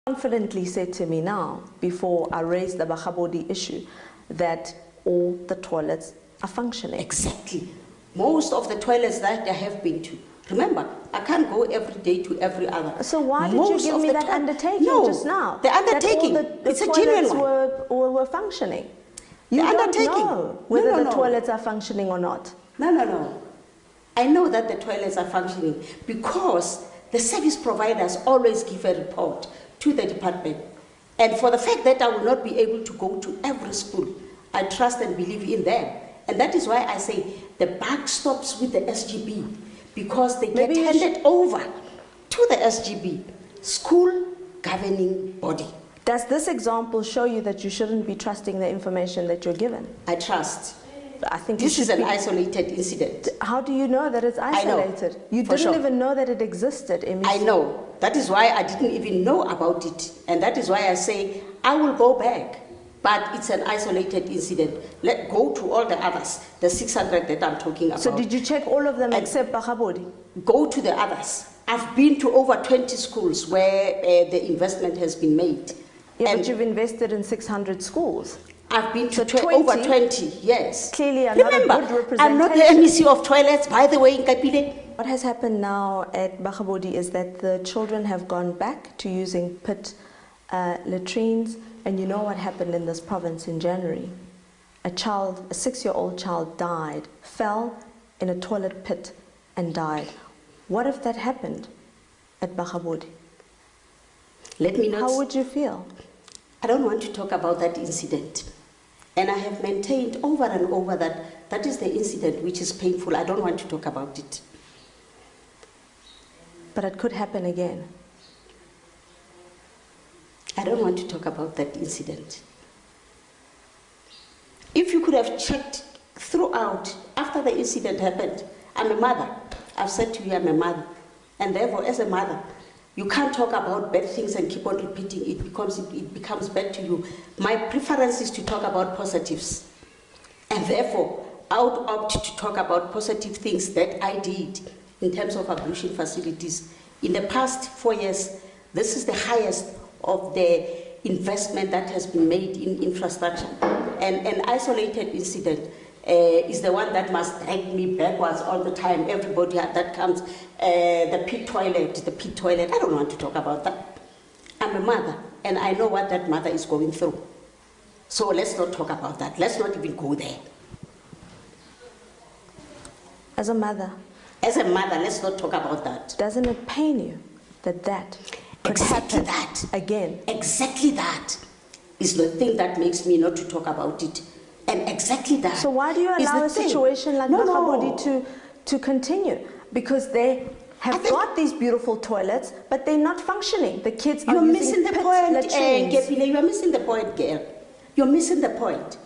confidently said to me now, before I raised the Bakhabodi issue, that all the toilets are functioning. Exactly. Most of the toilets that I have been to. Remember, I can't go every day to every other. So why did you give me that undertaking just now? The undertaking, That it's a genuine one. Were functioning. You the don't undertaking. know whether the toilets are functioning or not. No. I know that the toilets are functioning because the service providers always give a report to the department. And for the fact that I will not be able to go to every school, I trust and believe in them. And that is why I say the buck stops with the SGB, because they get handed over to the SGB, school governing body. Does this example show you that you shouldn't be trusting the information that you're given? I trust. I think this is an isolated incident. How do you know that it's isolated? You didn't even know that it existed. I know. That is why I didn't even know about it. And that is why I say I will go back. But it's an isolated incident. Let go to all the others, the 600 that I'm talking about. So did you check all of them except Bakhabodi? Go to the others. I've been to over 20 schools where the investment has been made. Yeah, but you've invested in 600 schools. I've been to over 20, yes. Clearly, I'm not a good representation. I'm not the MEC of toilets, by the way, Nkepile. What has happened now at Bakhabodi is that the children have gone back to using pit latrines. And you know what happened in this province in January? A 6-year-old child died, fell in a toilet pit and died. What if that happened at Bakhabodi? Let me know. How would you feel? I don't want to talk about that incident. And I have maintained over and over that that is the incident which is painful. I don't want to talk about it. But it could happen again. I don't want to talk about that incident. If you could have checked throughout, after the incident happened, I'm a mother. I've said to you, I'm a mother. And therefore, as a mother, you can't talk about bad things and keep on repeating it because it becomes bad to you. My preference is to talk about positives. And therefore, I would opt to talk about positive things that I did in terms of ablution facilities. In the past 4 years, this is the highest of the investment that has been made in infrastructure. And an isolated incident is the one that must drag me backwards all the time. Everybody that comes, the pit toilet. I don't want to talk about that. I'm a mother, and I know what that mother is going through. So let's not talk about that. Let's not even go there. As a mother, let's not talk about that. Doesn't it pain you that could happen again? Exactly that is the thing that makes me not to talk about it. And exactly that. So why do you allow a situation like Bakhabodi to continue? Because they have got these beautiful toilets, but they're not functioning. The kids are using pit latrines. Nkepile, you are missing the point, girl. You're missing the point.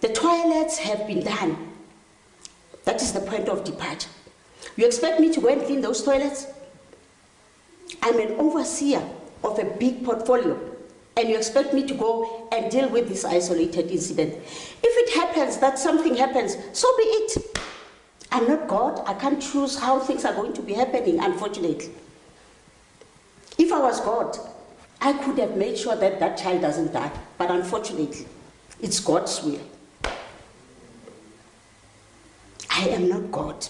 The toilets have been done. That is the point of departure. You expect me to go and clean those toilets? I'm an overseer of a big portfolio, and you expect me to go and deal with this isolated incident. If it happens that something happens, so be it. I'm not God. I can't choose how things are going to be happening, unfortunately. If I was God, I could have made sure that that child doesn't die, but unfortunately, it's God's will. I am not God.